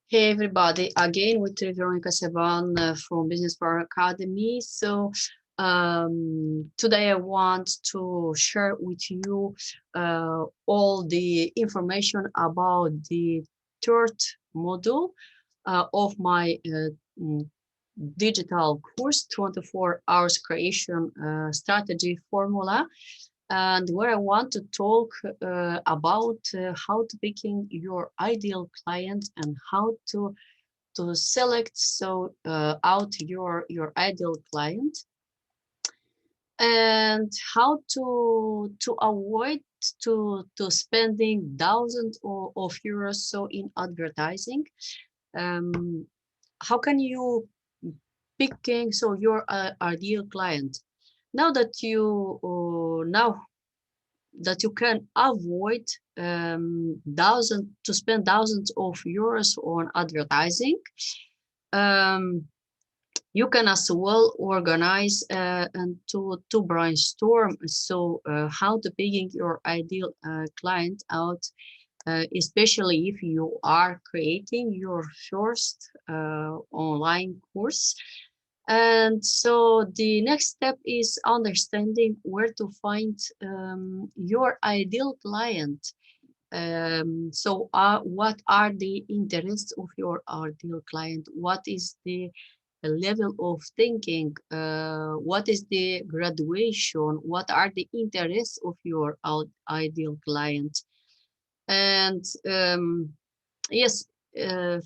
Hey everybody, again with Veronica Sevan from Business Power Academy. Today I want to share with you all the information about the third module of my digital course, 24 hours creation strategy formula, and where I want to talk about how to picking your ideal client and how to select out your ideal client, and how to avoid to spending thousands of euros in advertising. um, how can you picking your ideal client now that you can avoid to spend thousands of euros on advertising. um, you can as well organize and to brainstorm how to picking your ideal client out, especially if you are creating your first online course. And so the next step is understanding where to find your ideal client. What are the interests of your ideal client? What is the level of thinking? What is the graduation? What are the interests of your ideal client? And yes, uh,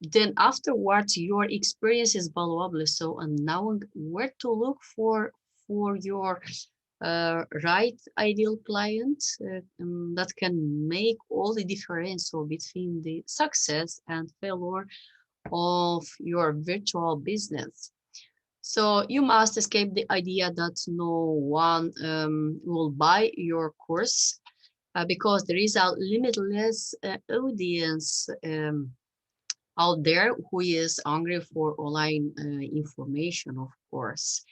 then afterwards your experience is valuable. So, and knowing where to look for your right ideal client, that can make all the difference between the success and failure of your virtual business. So you must escape the idea that no one will buy your course, because there is a limitless audience out there who is hungry for online information, of course.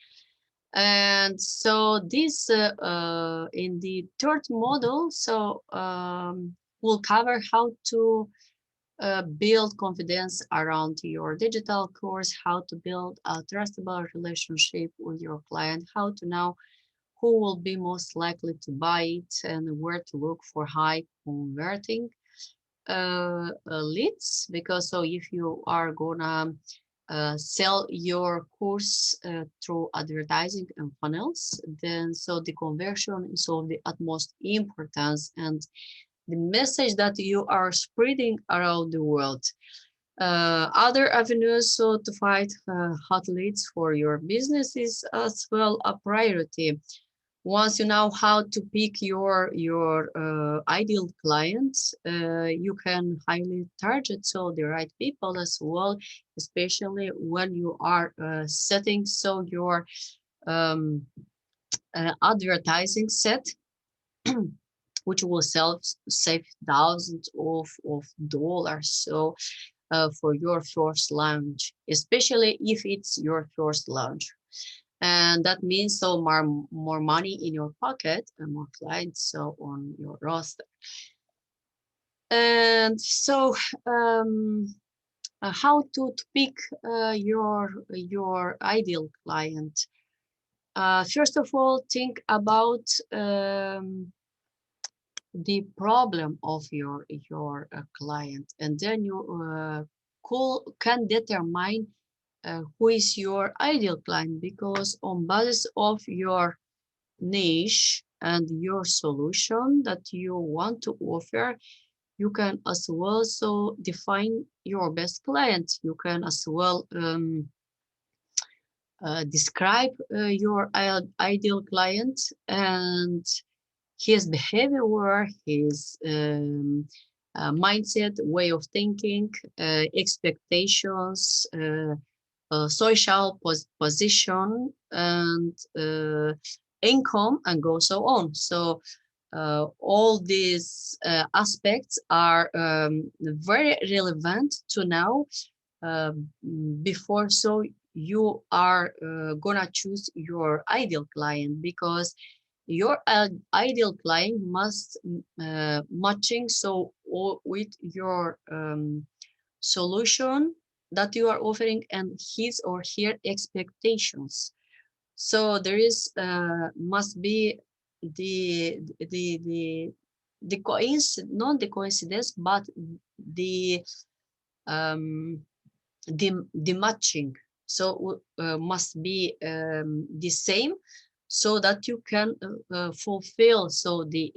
And so this in the third model, we'll cover how to build confidence around your digital course, how to build a trustable relationship with your client, how to know who will be most likely to buy it, and where to look for high converting leads. Because so if you are gonna sell your course through advertising and funnels, then so the conversion is of the utmost importance, and the message that you are spreading around the world. Other avenues to fight hot leads for your business is as well a priority. Once you know how to pick your ideal clients, you can highly target the right people as well, especially when you are setting your um, advertising set, which will save thousands of dollars for your first launch, especially if it's your first launch. And that means more money in your pocket and more clients on your roster. And how to pick your ideal client. First of all, think about the problem of your client, and then you can determine who is your ideal client, because on basis of your niche and your solution that you want to offer, you can as well define your best client. You can as well describe your ideal client and his behavior, his mindset, way of thinking, expectations, social position, and income, and go so on. So all these aspects are very relevant to know before you are gonna choose your ideal client, because your ideal client must matching with your solution that you are offering and his or her expectations. So there is must be the the the the coincidence, not the coincidence, but the um, the matching. So must be the same, so that you can fulfill so the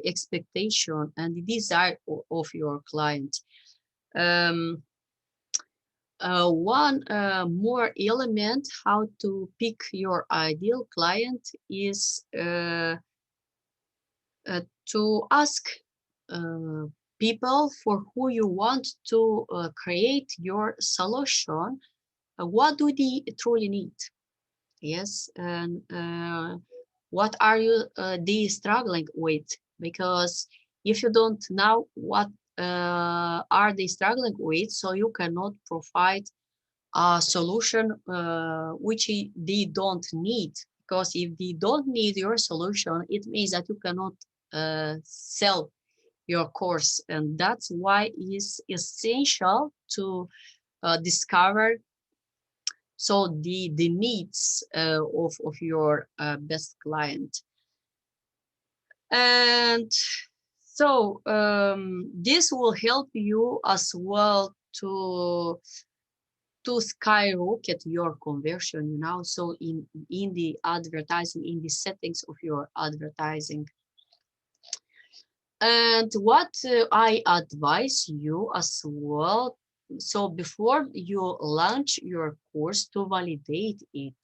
expectation and the desire of your client. Um, one more element how to pick your ideal client is to ask uh, people for who you want to create your solution. What do they truly need? Yes, and what are you they struggling with? Because if you don't know what are they struggling with, so you cannot provide a solution which they don't need. Because if they don't need your solution, it means that you cannot sell your course, and that's why it's essential to discover so the needs of your best client. And so this will help you as well to skyrocket your conversion, you know, so in the advertising, in the settings of your advertising. And what I advise you as well, so before you launch your course, to validate it.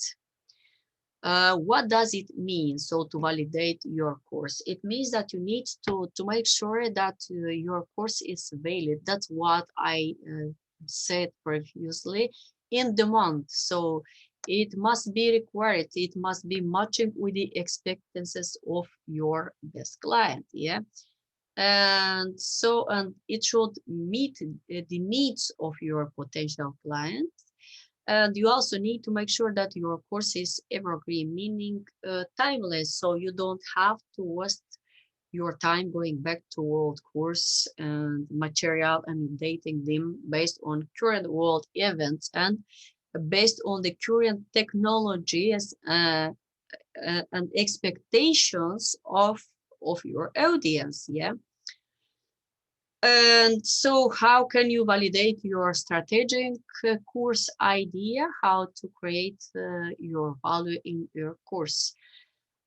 What does it mean? So to validate your course, it means that you need to make sure that your course is valid. That's what I said previously, in demand. So it must be required. It must be matching with the expectancies of your best client. Yeah. And so, and it should meet the needs of your potential client. And you also need to make sure that your course is evergreen, meaning timeless. So you don't have to waste your time going back to old course and material and updating them based on current world events and based on the current technologies and expectations of your audience. Yeah. And so how can you validate your strategic course idea, how to create your value in your course?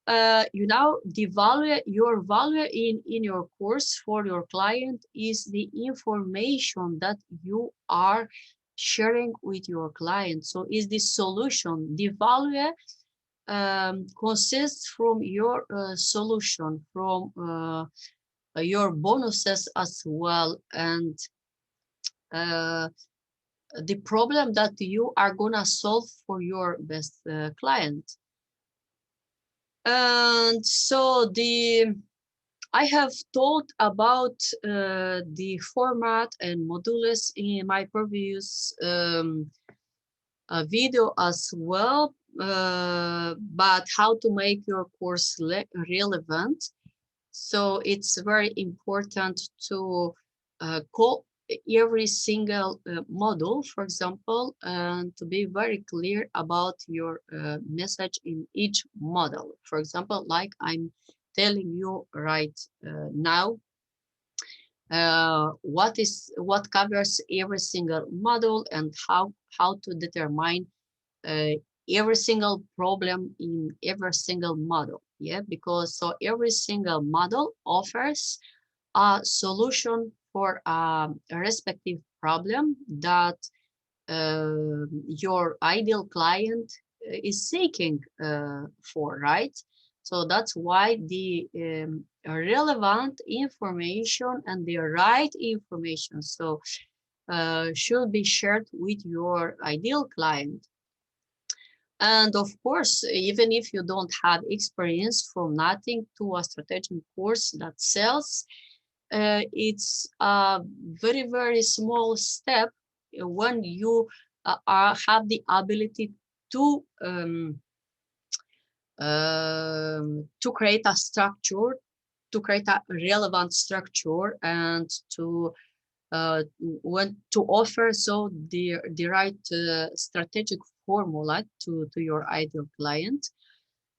You know, your value in your course for your client is the information that you are sharing with your client. So is the solution. The value consists from your solution, from your bonuses as well, and uh, the problem that you are gonna solve for your best client. And so I have talked about the format and modules in my previous video as well, but how to make your course relevant. So it's very important to call every single module, for example, and to be very clear about your message in each model. For example, like I'm telling you right now, what covers every single model and how to determine uh, every single problem in every single model. Yeah, because so every single model offers a solution for a respective problem that your ideal client is seeking for, right? So that's why the relevant information and the right information so should be shared with your ideal client. And of course, even if you don't have experience from nothing to a strategic course that sells, it's a very, very small step when you have the ability to create a structure, to create a relevant structure, and to want to offer so the right strategic formula to your ideal client.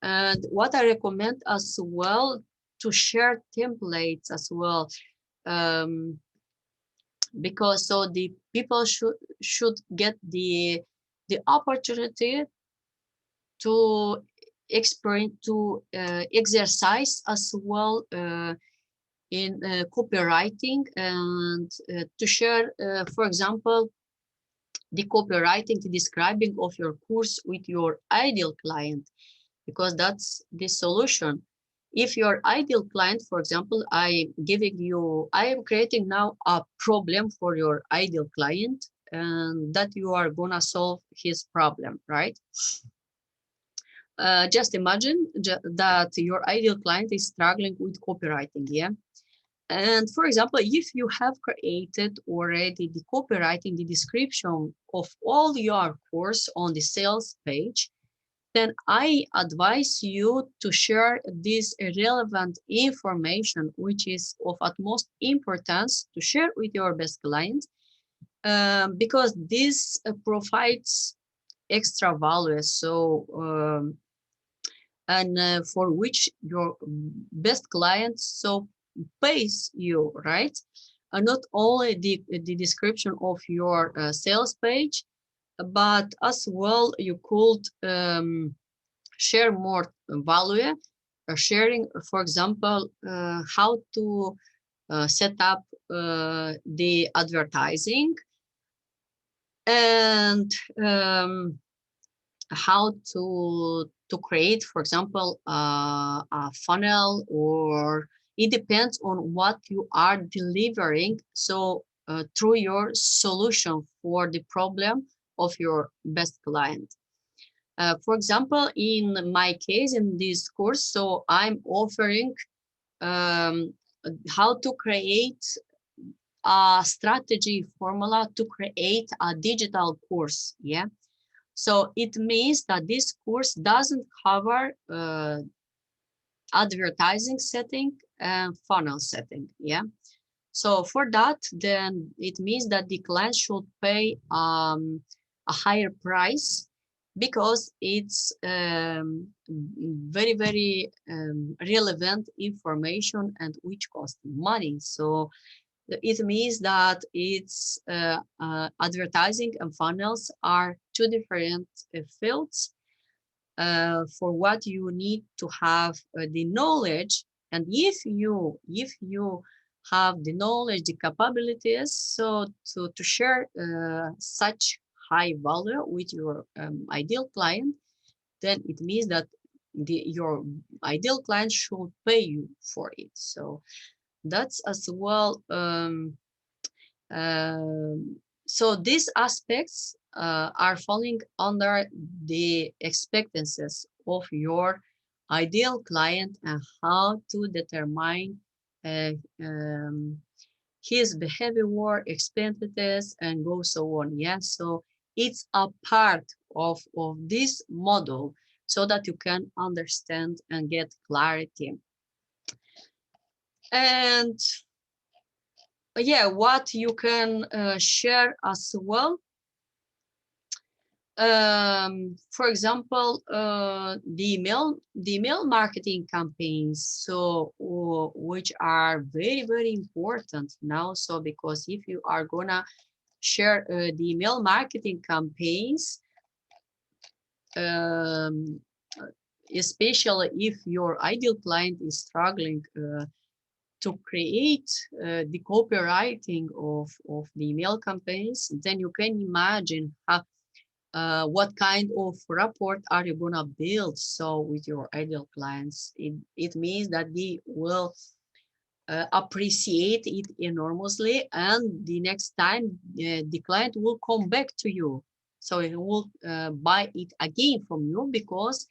And what I recommend as well, to share templates as well, um, because so the people should get the opportunity to experience, to exercise as well in copywriting, and to share, for example, the copywriting, the describing of your course with your ideal client, because that's the solution. If your ideal client, for example, I am creating now a problem for your ideal client, and that you are gonna solve his problem, right? Just imagine that your ideal client is struggling with copywriting, yeah? And for example, if you have created already the copywriting, the description of all your course on the sales page, then I advise you to share this relevant information, which is of utmost importance to share with your best client, because this provides extra value. So, and for which your best client so pays you, right? Not only the description of your sales page, but as well you could share more value, sharing, for example, how to set up the advertising, and how to create, for example, a funnel, or it depends on what you are delivering. So through your solution for the problem of your best client. For example, in my case, in this course, so I'm offering um, how to create a strategy formula to create a digital course. Yeah. So it means that this course doesn't cover advertising setting and funnel setting. Yeah. So for that, then it means that the client should pay a higher price, because it's very, very relevant information, and which costs money. So it means that it's advertising and funnels are two different fields for what you need to have the knowledge. And if you have the knowledge, the capabilities, so to share such high value with your ideal client, then it means that your ideal client should pay you for it. So that's as well. So these aspects are falling under the expectancies of your ideal client, and how to determine uh, um, his behavior, expectancies, and go so on. Yeah, so it's a part of this model, so that you can understand and get clarity. And yeah, what you can share as well, for example, the email marketing campaigns, so which are very, very important now. So because if you are gonna share the email marketing campaigns, um, especially if your ideal client is struggling to create the copywriting of the email campaigns, then you can imagine how, what kind of rapport are you gonna build so with your ideal clients. It means that they will appreciate it enormously, and the next time the client will come back to you, so he will buy it again from you, because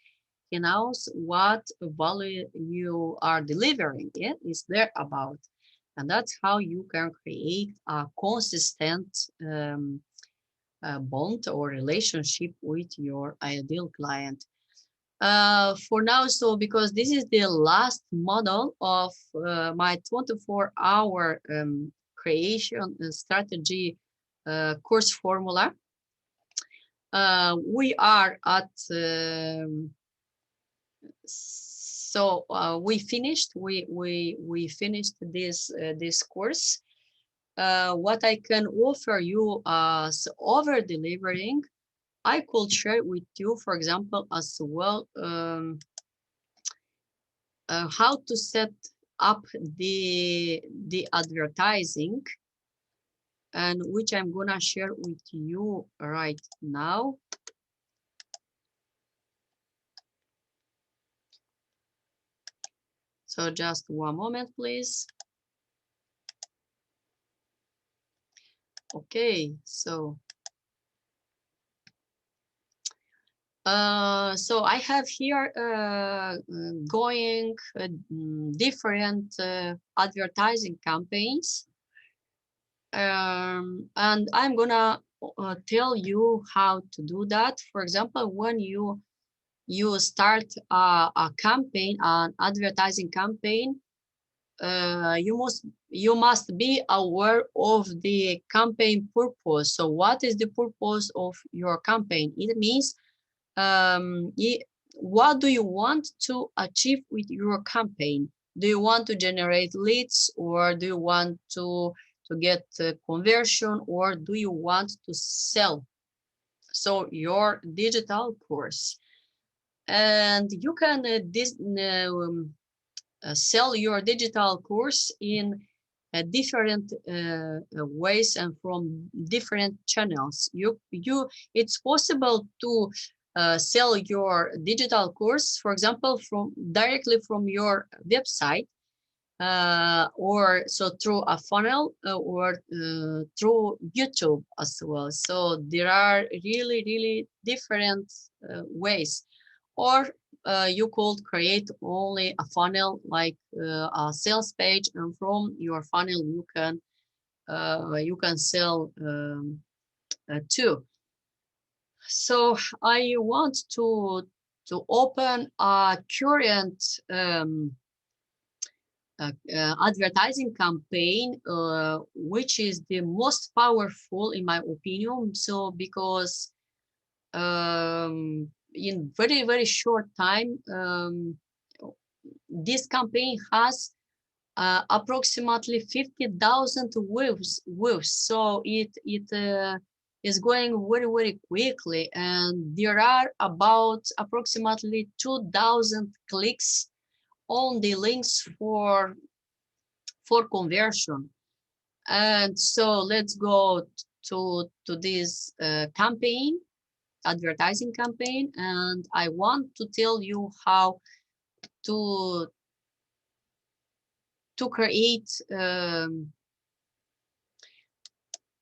he knows what value you are delivering. Yeah, is there about. And that's how you can create a consistent bond or relationship with your ideal client. For now, so because this is the last model of my 24-hour creation strategy course formula. We are at so we finished this course. What I can offer you as over delivering, I could share with you, for example, as well, how to set up the advertising, and which I'm gonna share with you right now. So just one moment, please. Okay, so I have here going different advertising campaigns, and I'm gonna tell you how to do that. For example, when you start a campaign, an advertising campaign, you must be aware of the campaign purpose. So what is the purpose of your campaign? It means what do you want to achieve with your campaign? Do you want to generate leads, or do you want to get conversion, or do you want to sell? So your digital course, and you can sell your digital course in different ways and from different channels. It's possible to sell your digital course, for example, from directly from your website, or so through a funnel, or through YouTube as well. So there are really different ways. Or you could create only a funnel, like a sales page, and from your funnel you can sell too. So I want to open a current advertising campaign, which is the most powerful in my opinion. So because in very short time, this campaign has approximately 50,000 views. So it is going very quickly, and there are about approximately 2,000 clicks on the links for conversion. And so let's go to this campaign, advertising campaign, and I want to tell you how to create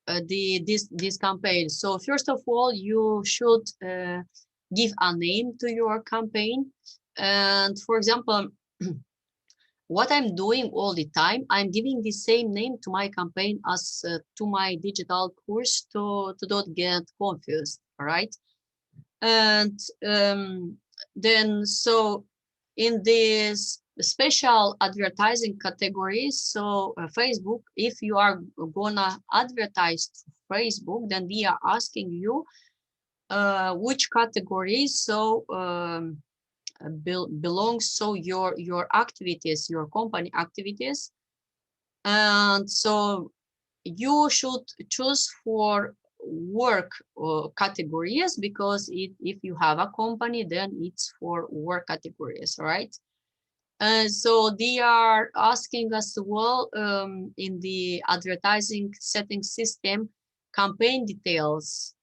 this campaign. So first of all, you should give a name to your campaign. And for example, what I'm doing all the time, I'm giving the same name to my campaign as to my digital course, to don't get confused. All right. And then so in this special advertising categories, so Facebook, if you are gonna advertise to Facebook, then we are asking you which categories so belongs, so your activities, your company activities. And so you should choose for work categories, because if you have a company, then it's for work categories, right? And so they are asking us well, in the advertising setting system, campaign details.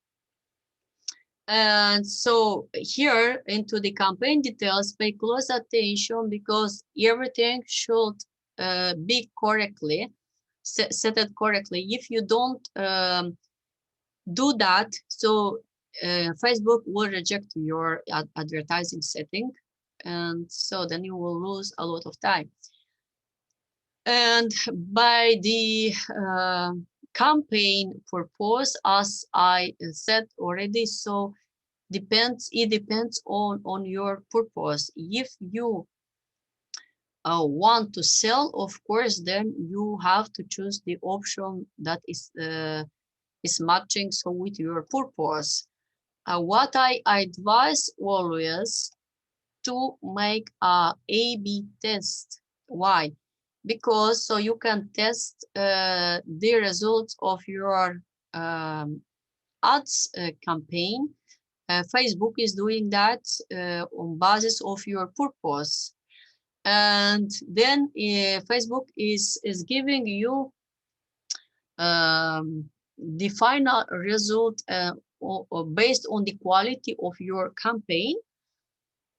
And so here into the campaign details, pay close attention, because everything should be correctly set it correctly. If you don't do that, so Facebook will reject your advertising setting, and so then you will lose a lot of time. And by the campaign purpose, as I said already, so it depends on your purpose. If you want to sell, of course, then you have to choose the option that is matching so with your purpose. What I advise always to make a A/B test. Why? Because so you can test the results of your ads campaign. Facebook is doing that on basis of your purpose, and then Facebook is giving you the final result based on the quality of your campaign.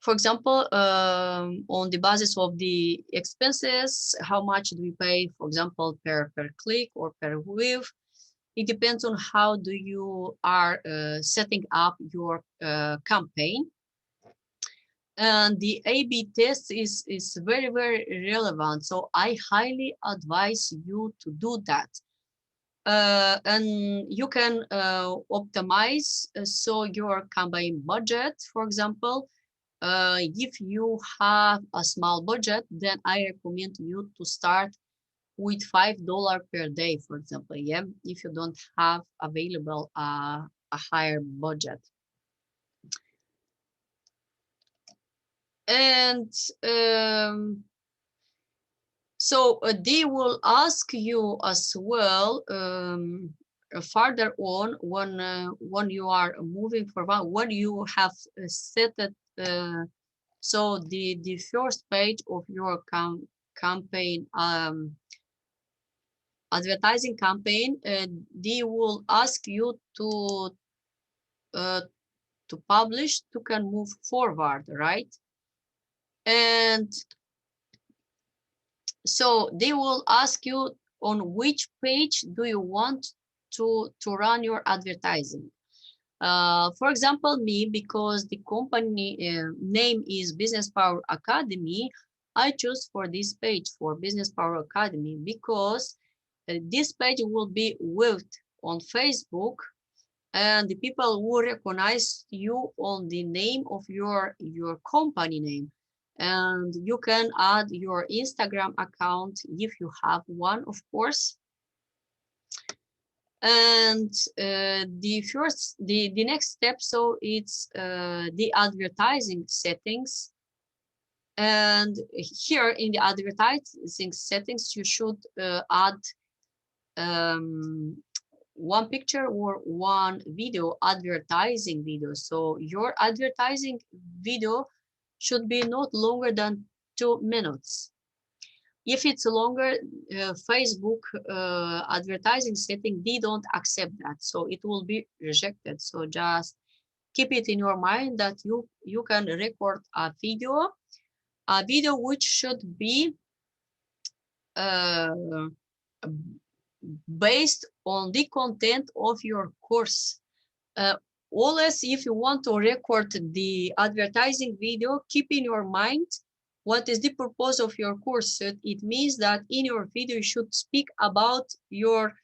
For example, on the basis of the expenses, how much do we pay, for example, per click or per view? It depends on how do you are setting up your campaign. And the A/B test is very, very relevant. So I highly advise you to do that. And you can optimize so your campaign budget, for example. If you have a small budget, then I recommend you to start with $5 per day, for example. Yeah, if you don't have available a higher budget. And so they will ask you as well further on when you are moving forward, when you have set it. So the first page of your campaign, advertising campaign, they will ask you uh, to publish to can move forward, right? And so they will ask you on which page do you want to run your advertising. For example, me, because the company name is Business Power Academy, I choose for this page for Business Power Academy because this page will be viewed on Facebook, and the people will recognize you on the name of your company name. And you can add your Instagram account if you have one, of course. And the next step, so it's the advertising settings. And here in the advertising settings, you should add one picture or one video, advertising video. So your advertising video should be not longer than 2 minutes. If it's longer, Facebook advertising setting, they don't accept that. So it will be rejected. So just keep it in your mind that you can record a video which should be uh, based on the content of your course. Always, if you want to record the advertising video, keep in your mind what is the purpose of your course. So it means that in your video, you should speak about your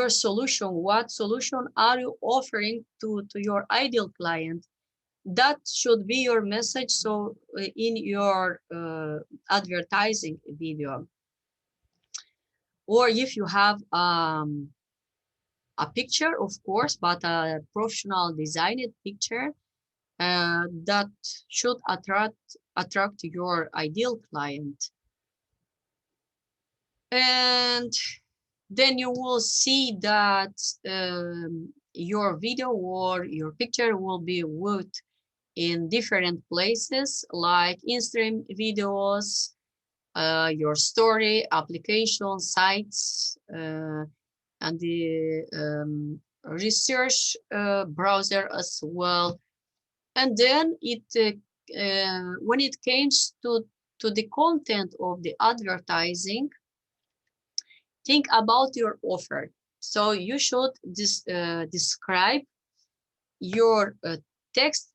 solution. What solution are you offering to your ideal client? That should be your message. So in your advertising video, or if you have a picture, of course, but a professional designed picture that should attract your ideal client. And then you will see that your video or your picture will be viewed in different places like Instagram videos, your story, application sites, and the research browser as well. And then when it comes to the content of the advertising, think about your offer. So you should describe your text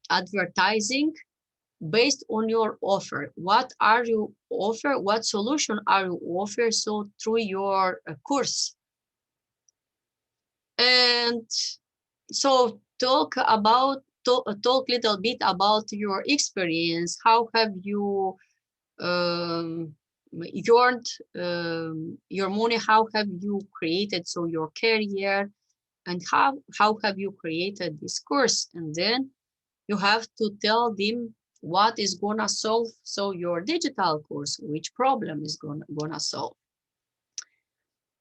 advertising based on your offer. What are you offer? What solution are you offer? So through your course. And so talk a little bit about your experience. How have you you earned your money, how have you created so your career, and how have you created this course. And then you have to tell them what is gonna solve so your digital course, which problem is gonna solve.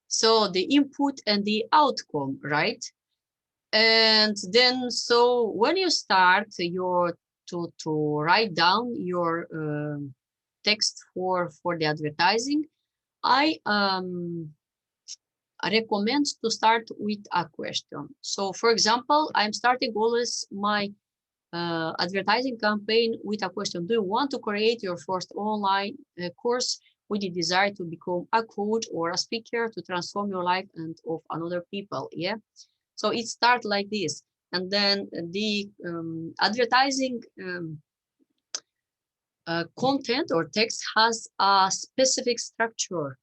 So the input and the outcome, right? And then so when you start your to write down your text for the advertising, I recommend to start with a question. So for example, I'm starting always my advertising campaign with a question. Do you want to create your first online course with the desire to become a coach or a speaker to transform your life and of another people? Yeah. So it starts like this. And then the advertising content or text has a specific structure.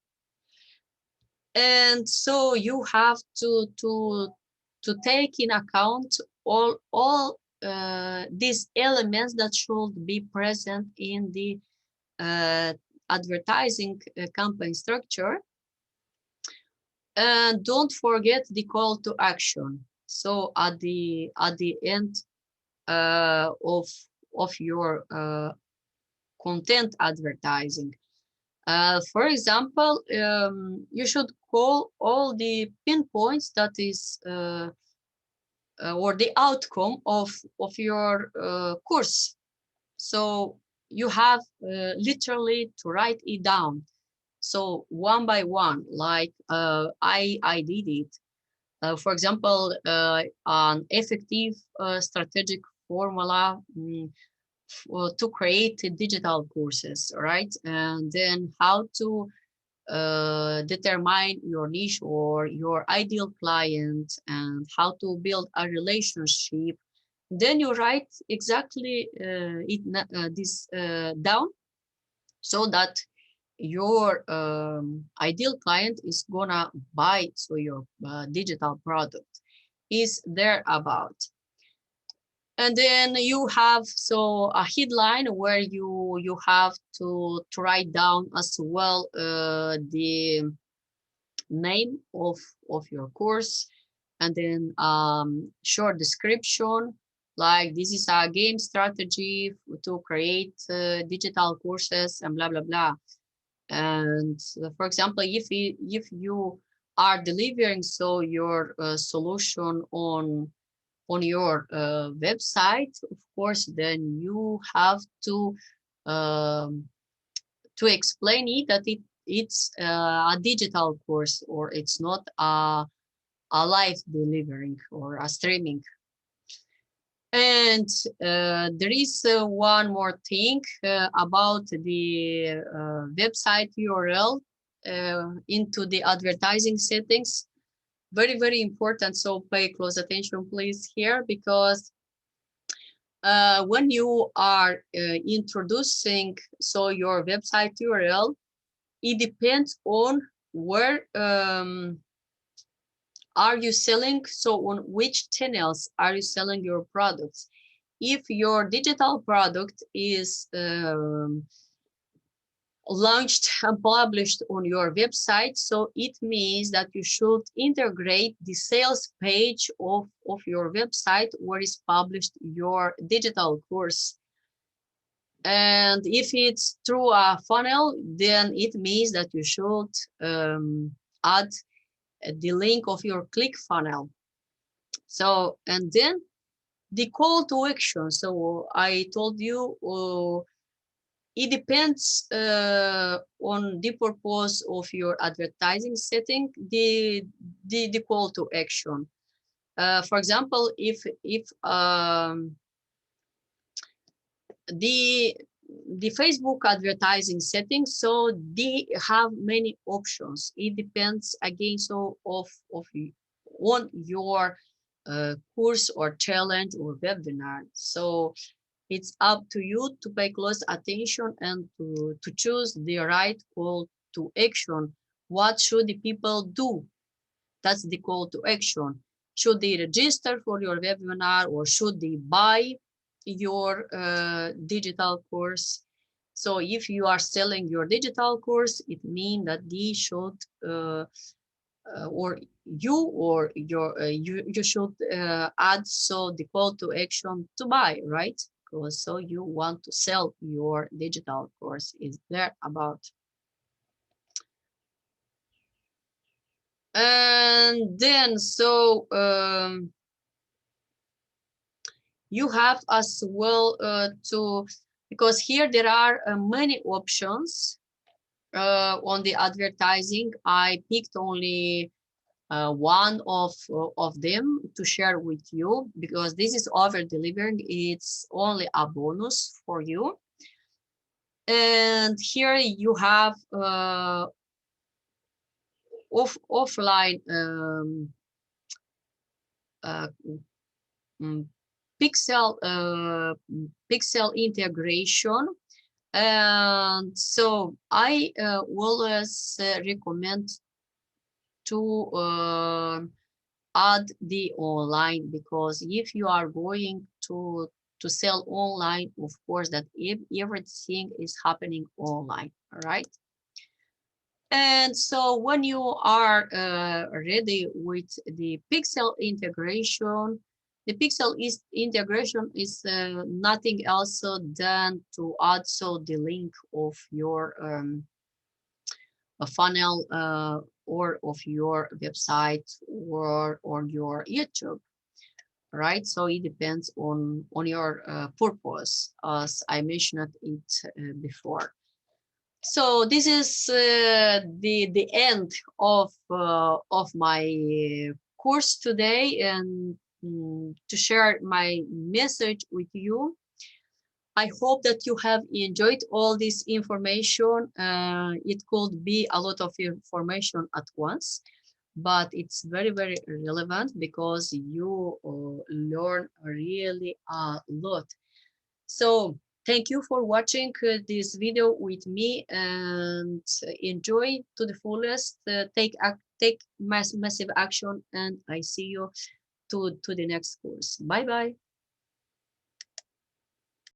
And so you have to take in account all these elements that should be present in the advertising campaign structure. And don't forget the call to action. So at the end of your content advertising, for example, you should call all the pinpoints that is or the outcome of your course. So you have literally to write it down. So one by one, like I did it. For example, an effective strategic formula to create digital courses, right? And then how to determine your niche or your ideal client and how to build a relationship. Then you write exactly this down so that your ideal client is gonna buy so your digital product is there about. And then you have so a headline where you have to write down as well the name of your course, and then short description like this is a game strategy to create digital courses and blah blah blah. And for example, if you are delivering so your solution on your website, of course, then you have um, to explain it that it's a digital course or it's not a live delivering or a streaming. And there is one more thing about the website URL into the advertising settings. Very, very important. So pay close attention, please, here, because when you are introducing so your website URL, it depends on where are you selling, so on which channels are you selling your products. If your digital product is launched and published on your website, so it means that you should integrate the sales page of your website where is published your digital course. And if it's through a funnel, then it means that you should add the link of your click funnel. So, and then the call to action. So I told you it depends on the purpose of your advertising setting, the call to action. For example, if the Facebook advertising settings, so they have many options. It depends again so of on your course or challenge or webinar. So it's up to you to pay close attention and to choose the right call to action. What should the people do? That's the call to action. Should they register for your webinar or should they buy your digital course? So if you are selling your digital course, it means that they should or you should add so the call to action to buy, right? Because so you want to sell your digital course is there about. And then so you have as well to, because here there are many options on the advertising. I picked only one of them to share with you, because this is over delivering. It's only a bonus for you. And here you have offline uh, mm, pixel integration. And so I always recommend to add the online, because if you are going to sell online, of course that if everything is happening online, all right? And so when you are ready with the pixel integration, the pixel is integration is nothing else than to add so the link of your a funnel or of your website or your YouTube, right? So it depends on your purpose, as I mentioned it before. So this is the end of my course today, and to share my message with you. I hope that you have enjoyed all this information. It could be a lot of information at once, but it's very, very relevant because you learn really a lot. So thank you for watching this video with me, and enjoy to the fullest. Take massive action, and I see you to the next course. Bye bye.